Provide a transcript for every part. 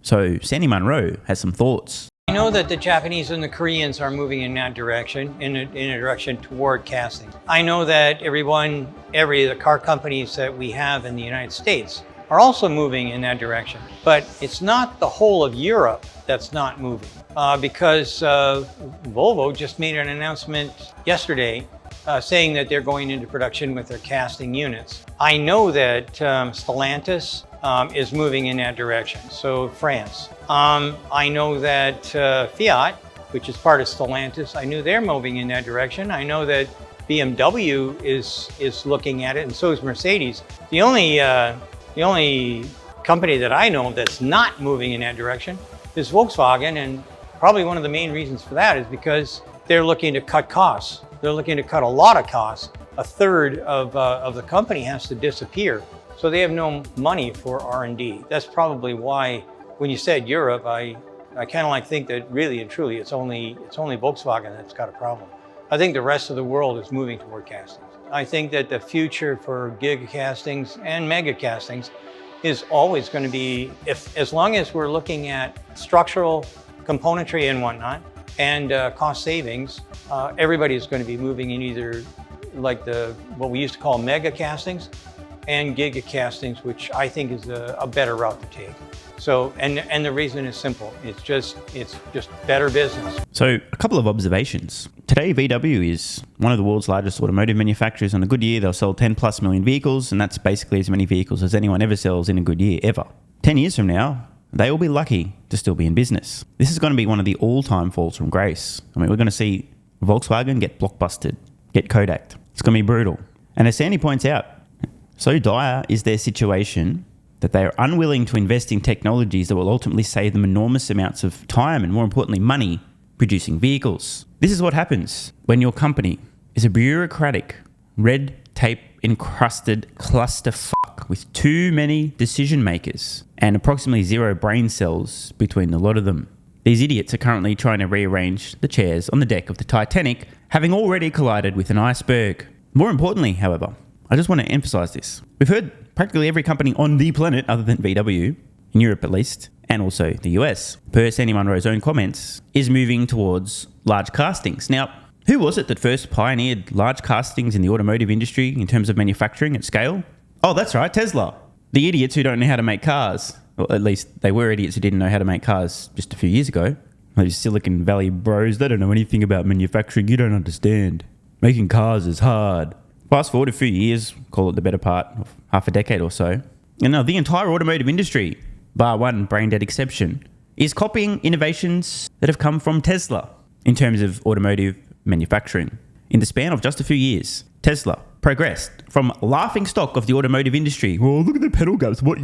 So Sandy Munro has some thoughts. I know that the Japanese and the Koreans are moving in that direction, in a direction toward casting. I know that the car companies that we have in the United States are also moving in that direction. But it's not the whole of Europe that's not moving because Volvo just made an announcement yesterday saying that they're going into production with their casting units. I know that Stellantis is moving in that direction, so France. I know that Fiat, which is part of Stellantis, I knew they're moving in that direction. I know that BMW is looking at it, and so is Mercedes. The only company that I know that's not moving in that direction is Volkswagen, and probably one of the main reasons for that is because they're looking to cut costs. They're looking to cut a lot of costs. A third of the company has to disappear, so they have no money for R&D. That's probably why, when you said Europe, I kind of think that really and truly it's only Volkswagen that's got a problem. I think the rest of the world is moving toward castings. I think that the future for giga castings and mega castings is always going to be, as long as we're looking at structural componentry and whatnot, and cost savings, everybody's going to be moving in either like what we used to call mega castings and giga castings, which I think is a better route to take. So, and the reason is simple. It's just better business. So a couple of observations. Today, VW is one of the world's largest automotive manufacturers. On a good year, they'll sell 10 plus million vehicles, and that's basically as many vehicles as anyone ever sells in a good year, ever. 10 years from now, they will be lucky to still be in business. This is going to be one of the all-time falls from grace. I mean, we're going to see Volkswagen get blockbusted, get Kodaked. It's going to be brutal. And as Sandy points out, so dire is their situation that they are unwilling to invest in technologies that will ultimately save them enormous amounts of time and, more importantly, money producing vehicles. This is what happens when your company is a bureaucratic, red tape encrusted clusterfuck with too many decision makers and approximately 0 brain cells between a lot of them. These idiots are currently trying to rearrange the chairs on the deck of the Titanic, having already collided with an iceberg. More importantly, however, I just want to emphasize this. We've heard practically every company on the planet, other than VW, in Europe at least, and also the US, per Sandy Munro's own comments, is moving towards large castings. Now, who was it that first pioneered large castings in the automotive industry in terms of manufacturing at scale? Oh, that's right, Tesla. The idiots who don't know how to make cars. Well, at least they were idiots who didn't know how to make cars just a few years ago. Those Silicon Valley bros, they don't know anything about manufacturing. You don't understand. Making cars is hard. Fast forward a few years, call it the better part of half a decade or so, and now the entire automotive industry, bar one brain-dead exception, is copying innovations that have come from Tesla in terms of automotive manufacturing. In the span of just a few years, Tesla progressed from laughing stock of the automotive industry. Oh, look at the pedal gaps. Why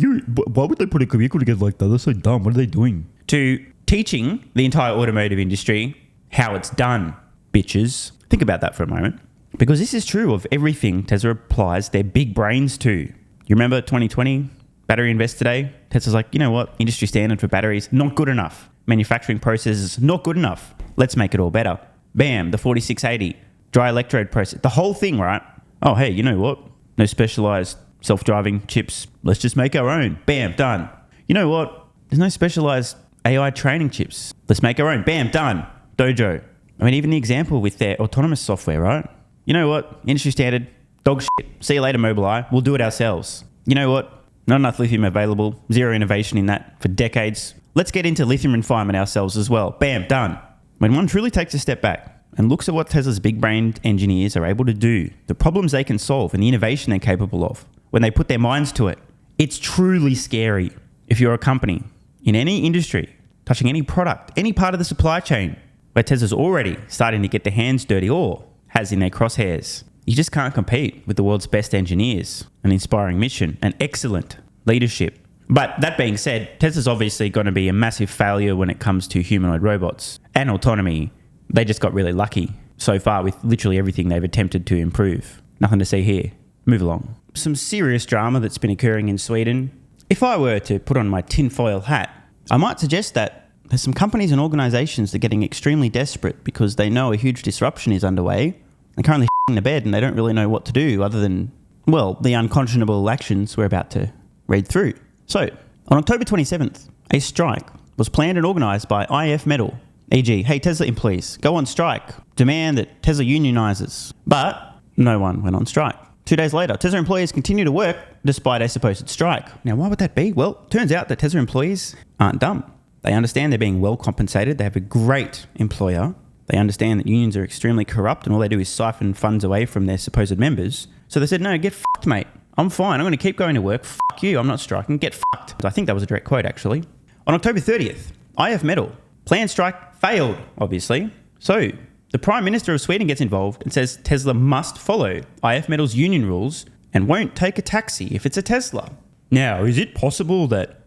would they put a vehicle together like that? They're so dumb. What are they doing? To teaching the entire automotive industry how it's done, bitches. Think about that for a moment. Because this is true of everything Tesla applies their big brains to. You remember 2020, Battery Invest Today? Tesla's like, you know what? Industry standard for batteries, not good enough. Manufacturing processes, not good enough. Let's make it all better. Bam, the 4680, dry electrode process. The whole thing, right? Oh, hey, you know what? No specialized self-driving chips. Let's just make our own. Bam, done. You know what? There's no specialized AI training chips. Let's make our own. Bam, done. Dojo. I mean, even the example with their autonomous software, right? You know what? Industry standard, dog shit. See you later, Mobileye. We'll do it ourselves. You know what? Not enough lithium available. Zero innovation in that for decades. Let's get into lithium refinement ourselves as well. Bam, done. When one truly takes a step back and looks at what Tesla's big-brained engineers are able to do, the problems they can solve and the innovation they're capable of, when they put their minds to it, it's truly scary. If you're a company in any industry, touching any product, any part of the supply chain, where Tesla's already starting to get their hands dirty or has in their crosshairs, you just can't compete with the world's best engineers, an inspiring mission, and excellent leadership. But that being said, Tesla's obviously going to be a massive failure when it comes to humanoid robots and autonomy. They just got really lucky so far with literally everything they've attempted to improve. Nothing to see here. Move along. Some serious drama that's been occurring in Sweden. If I were to put on my tinfoil hat, I might suggest that there's some companies and organizations that are getting extremely desperate because they know a huge disruption is underway. They're currently in the bed and they don't really know what to do other than, well, the unconscionable actions we're about to read through. So, on October 27th, a strike was planned and organised by IF Metal, e.g., hey Tesla employees, go on strike, demand that Tesla unionises. But no one went on strike. 2 days later, Tesla employees continue to work despite a supposed strike. Now, why would that be? Well, turns out that Tesla employees aren't dumb. They understand they're being well compensated. They have a great employer. They understand that unions are extremely corrupt and all they do is siphon funds away from their supposed members. So they said, no, get fucked, mate. I'm fine. I'm going to keep going to work. Fuck you. I'm not striking. Get fucked. I think that was a direct quote, actually. On October 30th, IF Metal, planned strike failed, obviously. So the Prime Minister of Sweden gets involved and says Tesla must follow IF Metal's union rules and won't take a taxi if it's a Tesla. Now, is it possible that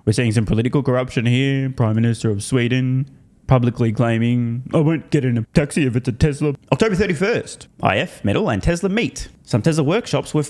we're seeing some political corruption here? Prime Minister of Sweden publicly claiming, I won't get in a taxi if it's a Tesla. October 31st, IF Metal and Tesla meet. Some Tesla workshops were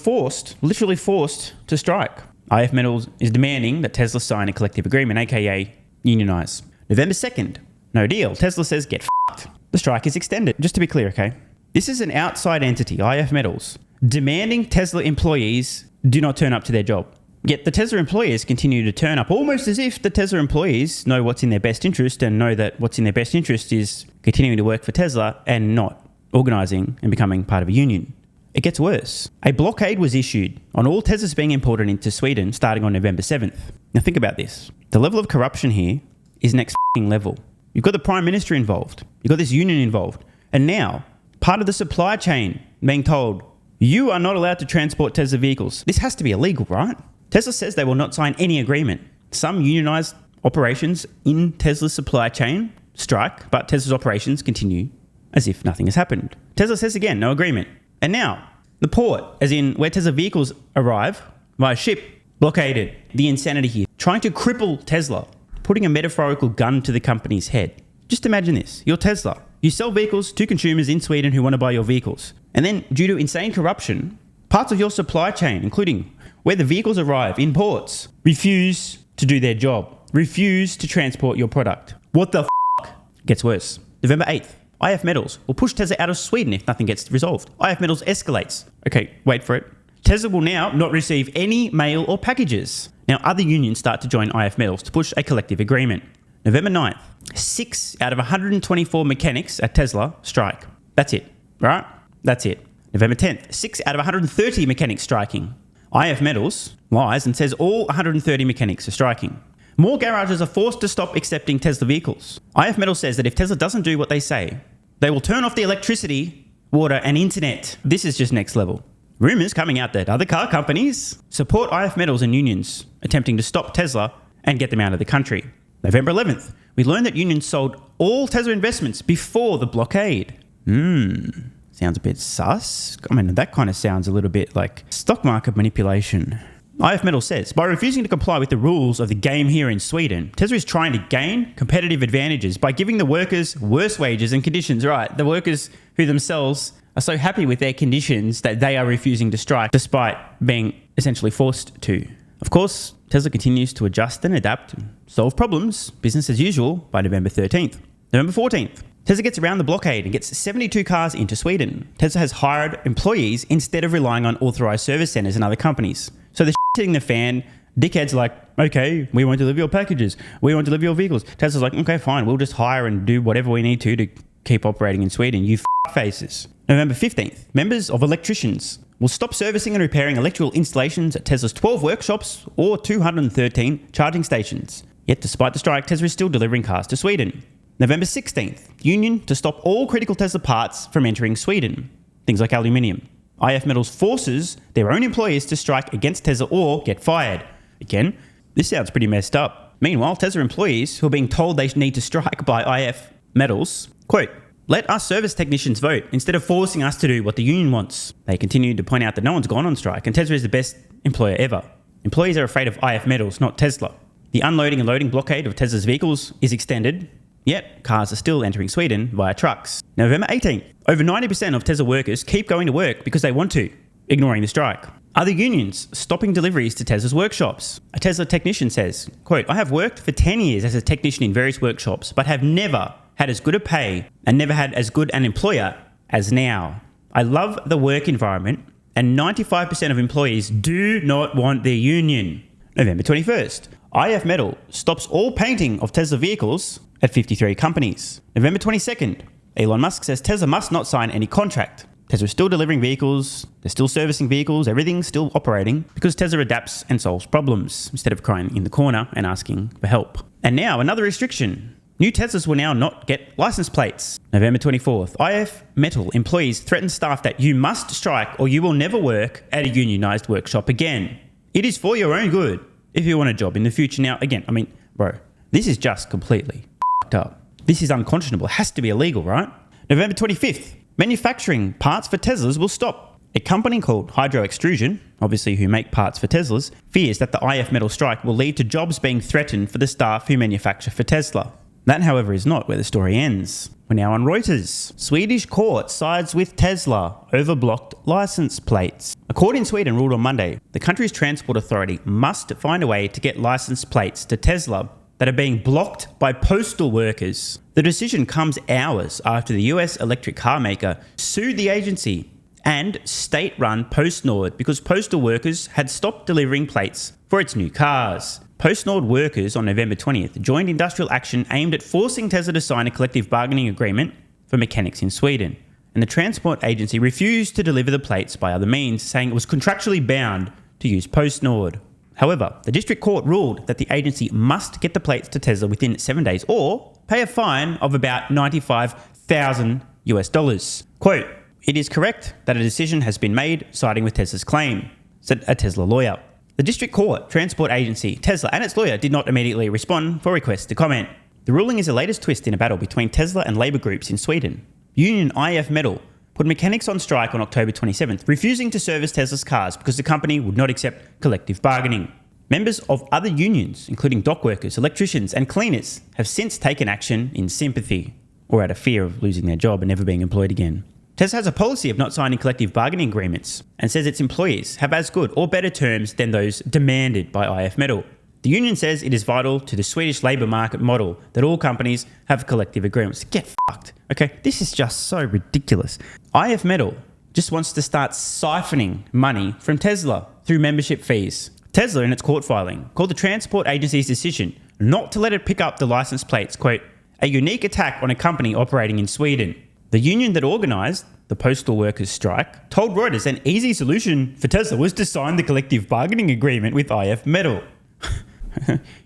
literally forced to strike. IF Metal is demanding that Tesla sign a collective agreement, aka unionize. November 2nd, no deal. Tesla says get fucked. The strike is extended. Just to be clear, okay? This is an outside entity, IF Metals, demanding Tesla employees do not turn up to their job. Yet the Tesla employees continue to turn up almost as if the Tesla employees know what's in their best interest and know that what's in their best interest is continuing to work for Tesla and not organising and becoming part of a union. It gets worse. A blockade was issued on all Teslas being imported into Sweden starting on November 7th. Now think about this. The level of corruption here is next level. You've got the Prime Minister involved. You've got this union involved. And now, part of the supply chain being told, you are not allowed to transport Tesla vehicles. This has to be illegal, right? Tesla says they will not sign any agreement. Some unionized operations in Tesla's supply chain strike, but Tesla's operations continue as if nothing has happened. Tesla says again, no agreement. And now, the port, as in where Tesla vehicles arrive via ship, blockaded. The insanity here. Trying to cripple Tesla, putting a metaphorical gun to the company's head. Just imagine this. You're Tesla. You sell vehicles to consumers in Sweden who want to buy your vehicles. And then, due to insane corruption, parts of your supply chain, including where the vehicles arrive in ports, refuse to do their job, refuse to transport your product. What the f***? Gets worse. November 8th, IF Metals will push Tesla out of Sweden if nothing gets resolved. IF Metals escalates. Okay, wait for it. Tesla will now not receive any mail or packages. Now, other unions start to join IF Metals to push a collective agreement. November 9th, 6 out of 124 mechanics at Tesla strike. That's it, right? That's it. November 10th, 6 out of 130 mechanics striking. IF Metals lies and says all 130 mechanics are striking. More garages are forced to stop accepting Tesla vehicles. IF Metals says that if Tesla doesn't do what they say, they will turn off the electricity, water and internet. This is just next level. Rumours coming out that other car companies support IF Metals and unions attempting to stop Tesla and get them out of the country. November 11th, we learned that unions sold all Tesla investments before the blockade. Sounds a bit sus. I mean, that kind of sounds a little bit like stock market manipulation. IF Metal says, by refusing to comply with the rules of the game here in Sweden, Tesla is trying to gain competitive advantages by giving the workers worse wages and conditions. Right, the workers who themselves are so happy with their conditions that they are refusing to strike despite being essentially forced to. Of course, Tesla continues to adjust and adapt and solve problems, business as usual, by November 13th. November 14th, Tesla gets around the blockade and gets 72 cars into Sweden. Tesla has hired employees instead of relying on authorized service centers and other companies. So the hitting the fan, dickheads like, okay, we won't deliver your packages. We won't deliver your vehicles. Tesla's like, okay, fine. We'll just hire and do whatever we need to keep operating in Sweden. You faces. November 15th, members of electricians will stop servicing and repairing electrical installations at Tesla's 12 workshops or 213 charging stations. Yet despite the strike, Tesla is still delivering cars to Sweden. November 16th, union to stop all critical Tesla parts from entering Sweden. Things like aluminium. IF Metals forces their own employees to strike against Tesla or get fired. Again, this sounds pretty messed up. Meanwhile, Tesla employees who are being told they need to strike by IF Metals, quote, let us service technicians vote instead of forcing us to do what the union wants. They continue to point out that no one's gone on strike and Tesla is the best employer ever. Employees are afraid of IF Metals, not Tesla. The unloading and loading blockade of Tesla's vehicles is extended, yet cars are still entering Sweden via trucks. November 18th, over 90% of Tesla workers keep going to work because they want to, ignoring the strike. Other unions stopping deliveries to Tesla's workshops. A Tesla technician says, quote, I have worked for 10 years as a technician in various workshops, but have never had as good a pay and never had as good an employer as now. I love the work environment and 95% of employees do not want their union. November 21st, IF Metal stops all painting of Tesla vehicles at 53 companies. November 22nd, Elon Musk says Tesla must not sign any contract. Tesla is still delivering vehicles, they're still servicing vehicles, everything's still operating because Tesla adapts and solves problems instead of crying in the corner and asking for help. And now another restriction. New Teslas will now not get license plates. November 24th, IF Metal employees threaten staff that you must strike or you will never work at a unionized workshop again. It is for your own good if you want a job in the future. Now, again, I mean, bro, this is just completely f***ed up. This is unconscionable. It has to be illegal, right? November 25th, manufacturing parts for Teslas will stop. A company called Hydro Extrusion, obviously who make parts for Teslas, fears that the IF Metal strike will lead to jobs being threatened for the staff who manufacture for Tesla. That, however, is not where the story ends. We're now on Reuters. Swedish court sides with Tesla over blocked license plates. A court in Sweden ruled on Monday the country's transport authority must find a way to get license plates to Tesla that are being blocked by postal workers. The decision comes hours after the US electric car maker sued the agency and state-run PostNord because postal workers had stopped delivering plates for its new cars. PostNord workers on November 20th joined industrial action aimed at forcing Tesla to sign a collective bargaining agreement for mechanics in Sweden. And the transport agency refused to deliver the plates by other means, saying it was contractually bound to use PostNord. However, the district court ruled that the agency must get the plates to Tesla within 7 days or pay a fine of about $95,000. Quote, "It is correct that a decision has been made siding with Tesla's claim," said a Tesla lawyer. The district court, transport agency, Tesla and its lawyer did not immediately respond for requests to comment. The ruling is the latest twist in a battle between Tesla and labour groups in Sweden. Union IF Metal put mechanics on strike on October 27th, refusing to service Tesla's cars because the company would not accept collective bargaining. Members of other unions, including dock workers, electricians and cleaners, have since taken action in sympathy or out of fear of losing their job and never being employed again. Tesla has a policy of not signing collective bargaining agreements and says its employees have as good or better terms than those demanded by IF Metal. The union says it is vital to the Swedish labour market model that all companies have collective agreements. Get fucked. Okay, this is just so ridiculous. IF Metal just wants to start siphoning money from Tesla through membership fees. Tesla, in its court filing, called the transport agency's decision not to let it pick up the license plates, quote, "a unique attack on a company operating in Sweden." The union that organised the postal workers' strike told Reuters an easy solution for Tesla was to sign the collective bargaining agreement with IF Metal.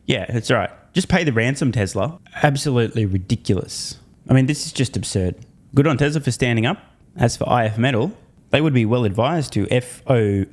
Yeah, that's right. Just pay the ransom, Tesla. Absolutely ridiculous. I mean, this is just absurd. Good on Tesla for standing up. As for IF Metal, they would be well advised to FOAD.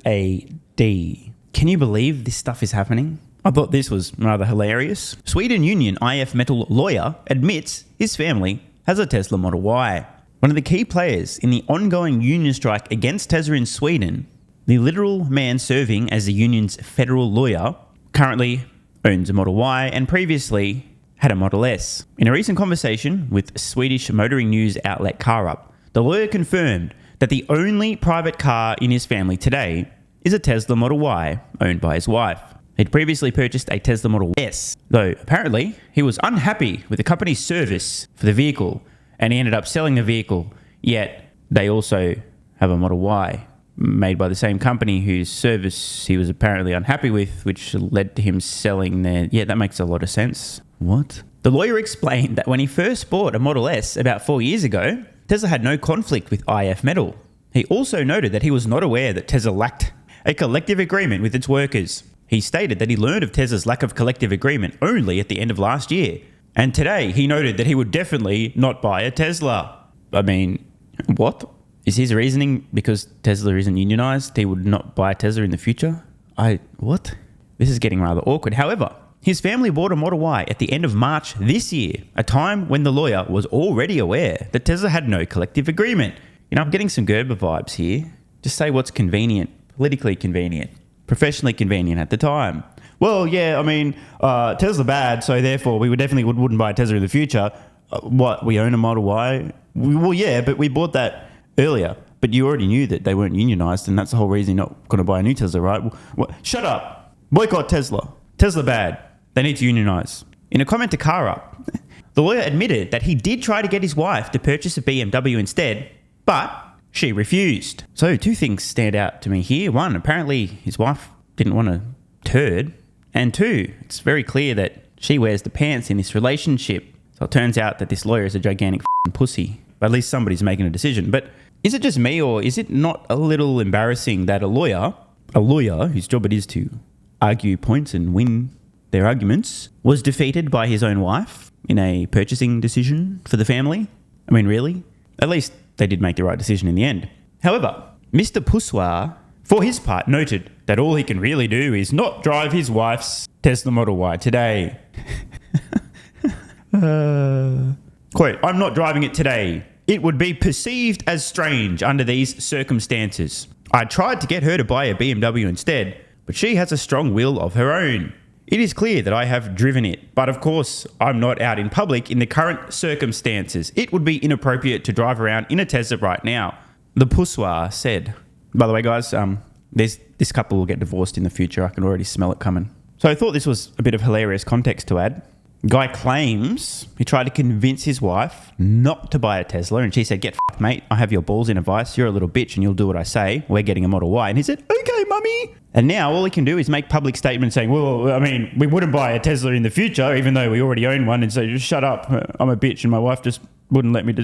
Can you believe this stuff is happening? I thought this was rather hilarious. Sweden Union IF Metal lawyer admits his family has a Tesla Model Y. One of the key players in the ongoing union strike against Tesla in Sweden, the literal man serving as the union's federal lawyer, currently owns a Model Y and previously had a Model S. In a recent conversation with Swedish motoring news outlet CarUp, the lawyer confirmed that the only private car in his family today is a Tesla Model Y owned by his wife. He'd previously purchased a Tesla Model S, though apparently he was unhappy with the company's service for the vehicle and he ended up selling the vehicle, yet they also have a Model Y made by the same company whose service he was apparently unhappy with, which led to him selling their... Yeah, that makes a lot of sense. What? The lawyer explained that when he first bought a Model S about 4 years ago, Tesla had no conflict with IF Metal. He also noted that he was not aware that Tesla lacked a collective agreement with its workers. He stated that he learned of Tesla's lack of collective agreement only at the end of last year. And today, he noted that he would definitely not buy a Tesla. I mean, what? Is his reasoning because Tesla isn't unionized, he would not buy a Tesla in the future? What? This is getting rather awkward. However, his family bought a Model Y at the end of March this year, a time when the lawyer was already aware that Tesla had no collective agreement. You know, I'm getting some Gerber vibes here. Just say what's convenient, politically convenient, professionally convenient at the time. Well, yeah, I mean, Tesla bad, so therefore we wouldn't buy a Tesla in the future. What, we own a Model Y? Well, yeah, but we bought that earlier. But you already knew that they weren't unionized, and that's the whole reason you're not going to buy a new Tesla, right? Shut up. Boycott Tesla. Tesla bad. They need to unionize. In a comment to CarUp, the lawyer admitted that he did try to get his wife to purchase a BMW instead, but she refused. So two things stand out to me here. One, apparently his wife didn't want a turd. And 2, it's very clear that she wears the pants in this relationship. So it turns out that this lawyer is a gigantic pussy. But at least somebody's making a decision. But is it just me, or is it not a little embarrassing that a lawyer whose job it is to argue points and win their arguments, was defeated by his own wife in a purchasing decision for the family? I mean, really? At least they did make the right decision in the end. However, Mr. Poussoir, for his part, noted that all he can really do is not drive his wife's Tesla Model Y today. Quote, "I'm not driving it today. It would be perceived as strange under these circumstances. I tried to get her to buy a BMW instead, but she has a strong will of her own. It is clear that I have driven it, but of course, I'm not out in public in the current circumstances. It would be inappropriate to drive around in a Tesla right now," the Poussoir said. By the way, guys, this couple will get divorced in the future. I can already smell it coming. So I thought this was a bit of hilarious context to add. Guy claims he tried to convince his wife not to buy a Tesla, and she said, "Get f***ed, mate. I have your balls in a vice. You're a little bitch and you'll do what I say. We're getting a Model Y." And he said, "Okay, mummy." And now all he can do is make public statements saying, "Well, I mean, we wouldn't buy a Tesla in the future, even though we already own one." And so, "Just shut up. I'm a bitch and my wife just wouldn't let me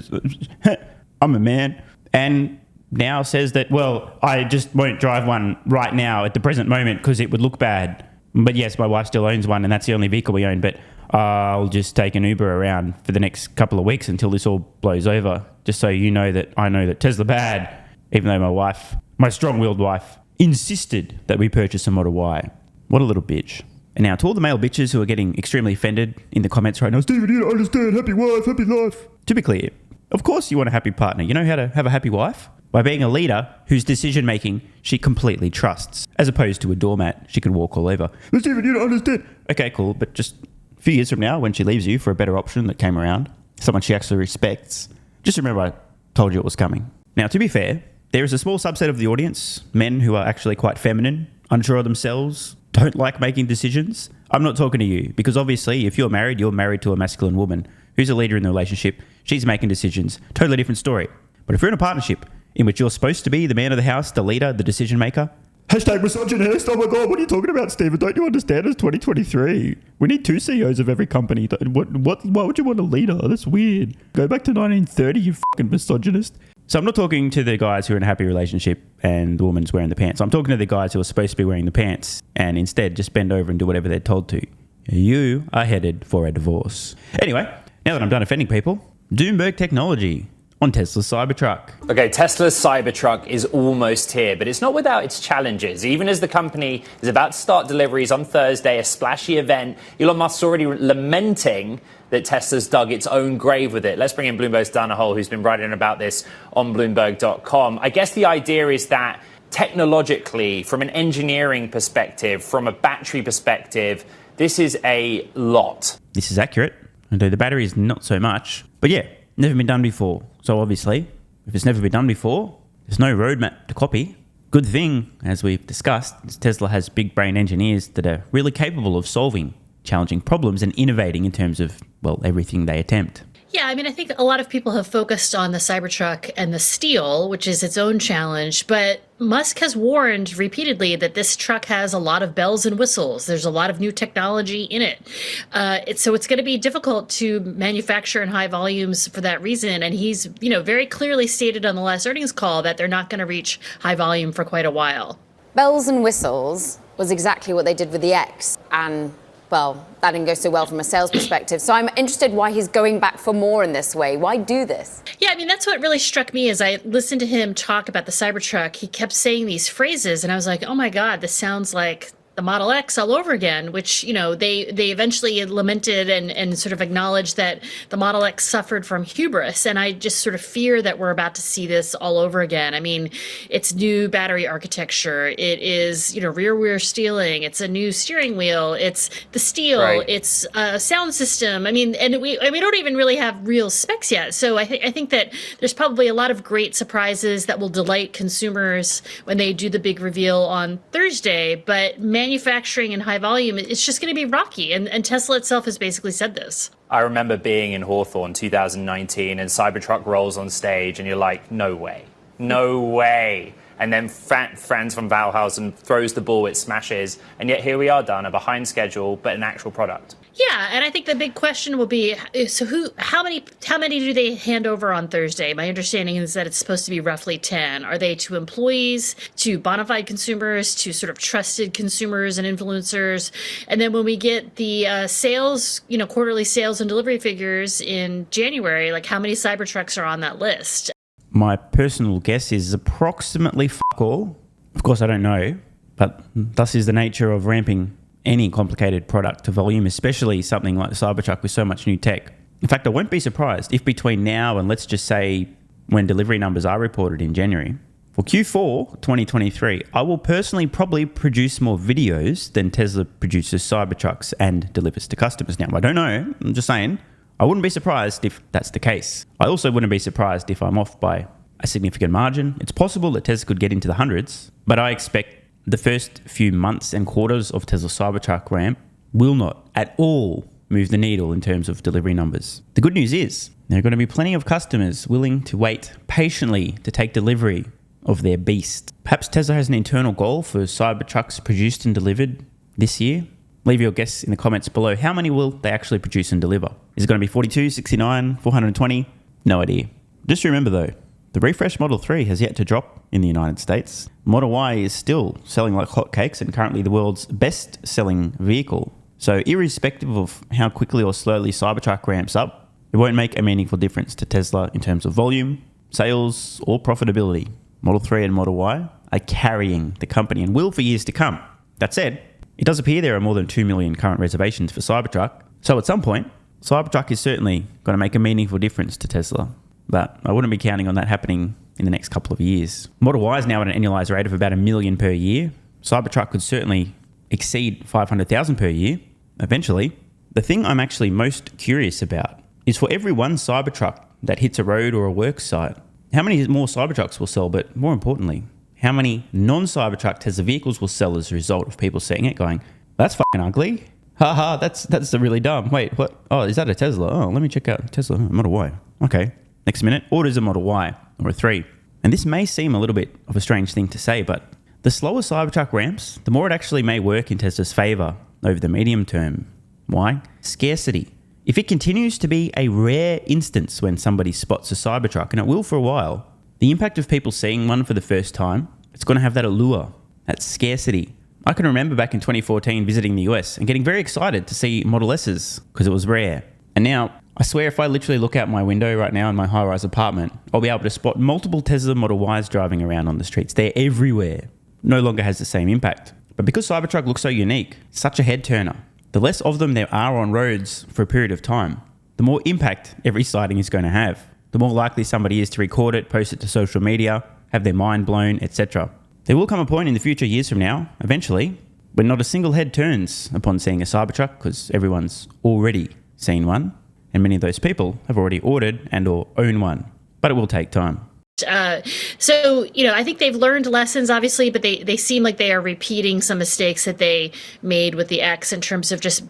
I'm a man." And now says that, "Well, I just won't drive one right now at the present moment because it would look bad. But yes, my wife still owns one and that's the only vehicle we own. But I'll just take an Uber around for the next couple of weeks until this all blows over. Just so you know that I know that Tesla bad, even though my strong-willed wife, insisted that we purchase a Model Y." What a little bitch. And now to all the male bitches who are getting extremely offended in the comments right now, "Stephen, you don't understand. Happy wife, happy life." To be clear, of course you want a happy partner. You know how to have a happy wife? By being a leader whose decision-making she completely trusts, as opposed to a doormat she can walk all over. "Stephen, you don't understand." Okay, cool, but just a few years from now, when she leaves you for a better option that came around, someone she actually respects, just remember I told you it was coming. Now, to be fair, there is a small subset of the audience, men who are actually quite feminine, unsure of themselves, don't like making decisions. I'm not talking to you, because obviously if you're married to a masculine woman who's a leader in the relationship. She's making decisions. Totally different story. But if you're in a partnership in which you're supposed to be the man of the house, the leader, the decision maker, #misogynist. Oh my God, what are you talking about, Stephen? Don't you understand? It's 2023. We need 2 CEOs of every company. Why would you want a leader? That's weird. Go back to 1930, you fucking misogynist. So I'm not talking to the guys who are in a happy relationship and the woman's wearing the pants. I'm talking to the guys who are supposed to be wearing the pants and instead just bend over and do whatever they're told to. You are headed for a divorce. Anyway, now that I'm done offending people, Doomberg Technology on Tesla's Cybertruck. Okay, Tesla's Cybertruck is almost here, but it's not without its challenges. Even as the company is about to start deliveries on Thursday, a splashy event, Elon Musk's already lamenting that Tesla's dug its own grave with it. Let's bring in Bloomberg's Dana Hall, who's been writing about this on Bloomberg.com. I guess the idea is that technologically, from an engineering perspective, from a battery perspective, this is a lot. This is accurate, although the battery is not so much. But yeah, never been done before. So obviously, if it's never been done before, there's no roadmap to copy. Good thing, as we've discussed, is Tesla has big brain engineers that are really capable of solving challenging problems and innovating in terms of, well, everything they attempt. Yeah, I mean, I think a lot of people have focused on the Cybertruck and the steel, which is its own challenge, but Musk has warned repeatedly that this truck has a lot of bells and whistles. There's a lot of new technology in it. So it's going to be difficult to manufacture in high volumes for that reason. And he's, very clearly stated on the last earnings call that they're not going to reach high volume for quite a while. Bells and whistles was exactly what they did with the X. And well, that didn't go so well from a sales perspective. So I'm interested why he's going back for more in this way. Why do this? Yeah, I mean, that's what really struck me as I listened to him talk about the Cybertruck. He kept saying these phrases, and I was like, oh my God, this sounds like the Model X all over again, which, they eventually lamented and sort of acknowledged that the Model X suffered from hubris. And I just sort of fear that we're about to see this all over again. I mean, it's new battery architecture. It is, rear wheel steering. It's a new steering wheel. It's the steel. Right. It's a sound system. I mean, and we don't even really have real specs yet. So I think that there's probably a lot of great surprises that will delight consumers when they do the big reveal on Thursday. But manufacturing in high volume, it's just going to be rocky. And Tesla itself has basically said this. I remember being in Hawthorne 2019 and Cybertruck rolls on stage and you're like, no way, no way. and then Franz von Wallhausen throws the ball, it smashes, and yet here we are, Dana, behind schedule, but an actual product. Yeah, and I think the big question will be, so how many do they hand over on Thursday? My understanding is that it's supposed to be roughly 10. Are they to employees, to bona fide consumers, to sort of trusted consumers and influencers? And then when we get the sales, quarterly sales and delivery figures in January, like how many Cybertrucks are on that list? My personal guess is approximately all. Of course, I don't know, but thus is the nature of ramping any complicated product to volume, especially something like the Cybertruck with so much new tech. In fact, I won't be surprised if between now and let's just say when delivery numbers are reported in January, for Q4 2023, I will personally probably produce more videos than Tesla produces Cybertrucks and delivers to customers. Now, I don't know. I'm just saying, I wouldn't be surprised if that's the case. I also wouldn't be surprised if I'm off by a significant margin. It's possible that Tesla could get into the hundreds, but I expect the first few months and quarters of Tesla's Cybertruck ramp will not at all move the needle in terms of delivery numbers. The good news is there are going to be plenty of customers willing to wait patiently to take delivery of their beast. Perhaps Tesla has an internal goal for Cybertrucks produced and delivered this year. Leave your guess in the comments below. How many will they actually produce and deliver? Is it going to be 42, 69, 420? No idea. Just remember though, the refreshed Model 3 has yet to drop in the United States. Model Y is still selling like hotcakes and currently the world's best-selling vehicle. So irrespective of how quickly or slowly Cybertruck ramps up, it won't make a meaningful difference to Tesla in terms of volume, sales, or profitability. Model 3 and Model Y are carrying the company and will for years to come. That said, it does appear there are more than 2 million current reservations for Cybertruck. So at some point, Cybertruck is certainly going to make a meaningful difference to Tesla. But I wouldn't be counting on that happening in the next couple of years. Model Y is now at an annualized rate of about 1 million per year. Cybertruck could certainly exceed 500,000 per year eventually. The thing I'm actually most curious about is for every one Cybertruck that hits a road or a work site, how many more Cybertrucks will sell, but more importantly, how many non-Cybertruck Tesla vehicles will sell as a result of people seeing it going, that's fucking ugly. Haha, that's really dumb. Wait, what? Oh, is that a Tesla? Oh, let me check out Tesla Model Y. Okay. Next minute, orders a Model Y or a 3. And this may seem a little bit of a strange thing to say, but the slower Cybertruck ramps, the more it actually may work in Tesla's favor over the medium term. Why? Scarcity. If it continues to be a rare instance when somebody spots a Cybertruck, and it will for a while, the impact of people seeing one for the first time, it's going to have that allure, that scarcity. I can remember back in 2014 visiting the US and getting very excited to see Model S's because it was rare. And now, I swear if I literally look out my window right now in my high-rise apartment, I'll be able to spot multiple Tesla Model Ys driving around on the streets. They're everywhere. No longer has the same impact. But because Cybertruck looks so unique, such a head-turner, the less of them there are on roads for a period of time, the more impact every sighting is going to have. The more likely somebody is to record it, post it to social media, have their mind blown, etc. There will come a point in the future, years from now, eventually, when not a single head turns upon seeing a Cybertruck because everyone's already seen one. And many of those people have already ordered and or own one. But it will take time. So, I think they've learned lessons, obviously, but they seem like they are repeating some mistakes that they made with the X in terms of just,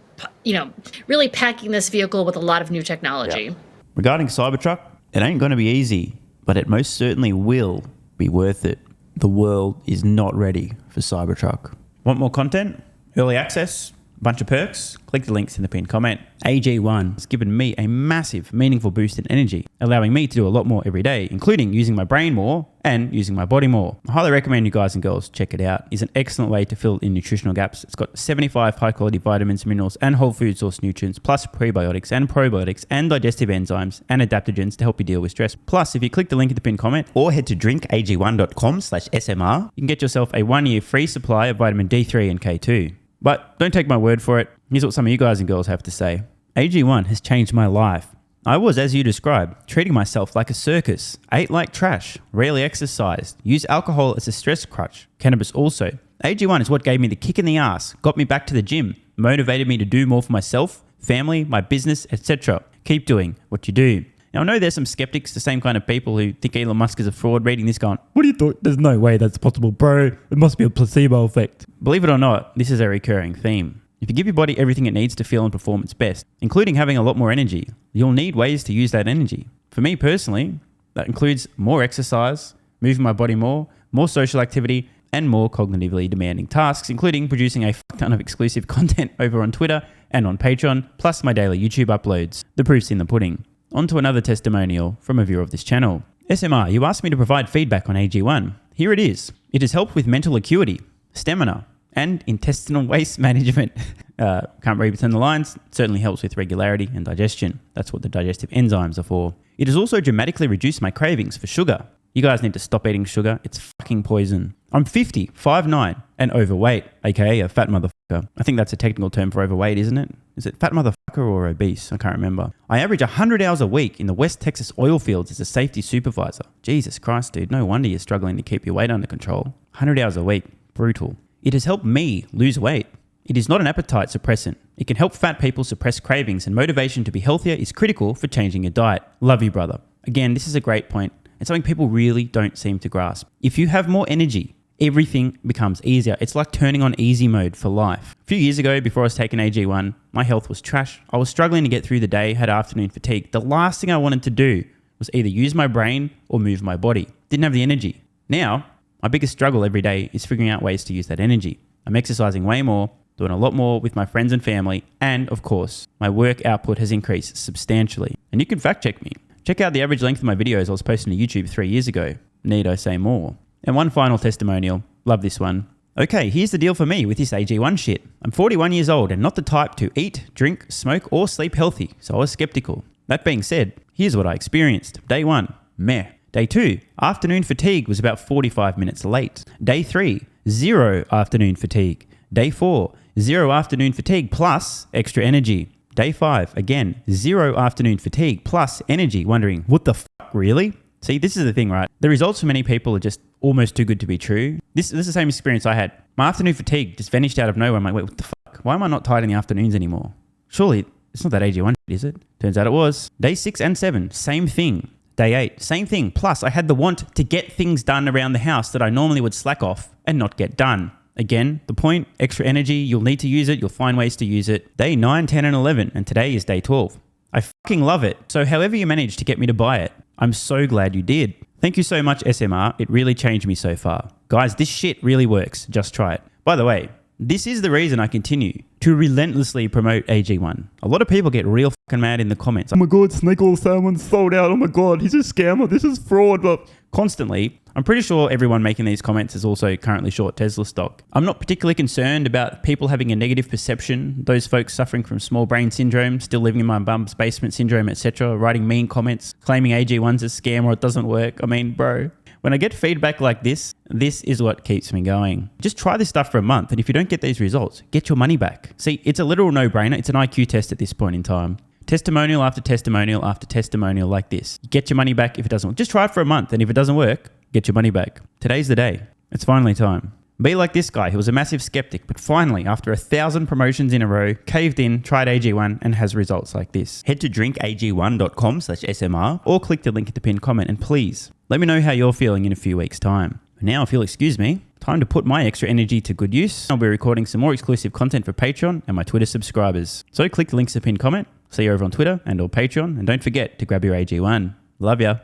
really packing this vehicle with a lot of new technology. Yep. Regarding Cybertruck, it ain't going to be easy, but it most certainly will be worth it. The world is not ready for Cybertruck. Want more content? Early access? Bunch of perks? Click the links in the pinned comment. AG1 has given me a massive, meaningful boost in energy, allowing me to do a lot more every day, including using my brain more and using my body more. I highly recommend you guys and girls check it out. It's an excellent way to fill in nutritional gaps. It's got 75 high-quality vitamins, minerals, and whole food source nutrients, plus prebiotics and probiotics and digestive enzymes and adaptogens to help you deal with stress. Plus, if you click the link in the pinned comment or head to drinkag1.com/SMR, you can get yourself a 1-year free supply of vitamin D3 and K2. But don't take my word for it. Here's what some of you guys and girls have to say. AG1 has changed my life. I was, as you described, treating myself like a circus, ate like trash, rarely exercised, used alcohol as a stress crutch, cannabis also. AG1 is what gave me the kick in the ass, got me back to the gym, motivated me to do more for myself, family, my business, etc. Keep doing what you do. Now, I know there's some skeptics, the same kind of people who think Elon Musk is a fraud, reading this going, what do you thought? There's no way that's possible, bro. It must be a placebo effect. Believe it or not, this is a recurring theme. If you give your body everything it needs to feel and perform its best, including having a lot more energy, you'll need ways to use that energy. For me personally, that includes more exercise, moving my body more, more social activity, and more cognitively demanding tasks, including producing a fuck ton of exclusive content over on Twitter and on Patreon, plus my daily YouTube uploads. The proof's in the pudding. On to another testimonial from a viewer of this channel. SMR, you asked me to provide feedback on AG1. Here it is. It has helped with mental acuity, stamina, and intestinal waste management. Can't read between the lines. Certainly helps with regularity and digestion. That's what the digestive enzymes are for. It has also dramatically reduced my cravings for sugar. You guys need to stop eating sugar. It's fucking poison. I'm 50, 5'9", and overweight, aka a fat motherfucker. I think that's a technical term for overweight, isn't it? Is it fat motherfucker or obese? I can't remember. I average 100 hours a week in the West Texas oil fields as a safety supervisor. Jesus Christ, dude. No wonder you're struggling to keep your weight under control. 100 hours a week. Brutal. It has helped me lose weight. It is not an appetite suppressant. It can help fat people suppress cravings, and motivation to be healthier is critical for changing your diet. Love you, brother. Again, this is a great point. It's something people really don't seem to grasp. If you have more energy, everything becomes easier. It's like turning on easy mode for life. A few years ago, before I was taking AG1, my health was trash. I was struggling to get through the day, had afternoon fatigue. The last thing I wanted to do was either use my brain or move my body. Didn't have the energy. Now, my biggest struggle every day is figuring out ways to use that energy. I'm exercising way more, doing a lot more with my friends and family, and of course, my work output has increased substantially. And you can fact check me. Check out the average length of my videos I was posting to YouTube 3 years ago. Need I say more? And one final testimonial. Love this one. Okay, here's the deal for me with this AG1 shit. I'm 41 years old and not the type to eat, drink, smoke, or sleep healthy, so I was skeptical. That being said, here's what I experienced. Day 1, meh. Day 2, afternoon fatigue was about 45 minutes late. Day 3, 0 afternoon fatigue. Day 4, 0 afternoon fatigue plus extra energy. Day 5, again, 0 afternoon fatigue plus energy, wondering, what the fuck, really? See, this is the thing, right? The results for many people are just almost too good to be true. This is the same experience I had. My afternoon fatigue just vanished out of nowhere. I'm like, wait, what the fuck? Why am I not tired in the afternoons anymore? Surely, it's not that AG1 shit, is it? Turns out it was. Day 6 and 7, same thing. Day 8, same thing. Plus, I had the want to get things done around the house that I normally would slack off and not get done. Again, the point, extra energy, you'll need to use it, you'll find ways to use it. Day 9, 10, and 11, and today is day 12. I fucking love it. So however you managed to get me to buy it, I'm so glad you did. Thank you so much, SMR. It really changed me so far. Guys, this shit really works. Just try it. By the way, this is the reason I continue to relentlessly promote AG1. A lot of people get real fucking mad in the comments. Oh my God, Snake Oil Salmon's sold out. Oh my God, he's a scammer. This is fraud. But constantly, I'm pretty sure everyone making these comments is also currently short Tesla stock. I'm not particularly concerned about people having a negative perception, those folks suffering from small brain syndrome, still living in my bum's basement syndrome, etc., writing mean comments, claiming AG1's a scam or it doesn't work. I mean, bro, when I get feedback like this is what keeps me going. Just try this stuff for a month, and if you don't get these results, get your money back. See, it's a literal no-brainer. It's an IQ test at this point in time. Testimonial after testimonial after testimonial like this. Get your money back if it doesn't work. Just try it for a month, and if it doesn't work, get your money back. Today's the day. It's finally time. Be like this guy who was a massive skeptic, but finally, after 1,000 promotions in a row, caved in, tried AG1, and has results like this. Head to drinkag1.com/SMR or click the link at the pinned comment, and please, let me know how you're feeling in a few weeks' time. Now, if you'll excuse me, time to put my extra energy to good use. I'll be recording some more exclusive content for Patreon and my Twitter subscribers. So click the links at the pinned comment. See you over on Twitter and or Patreon, and don't forget to grab your AG1. Love ya.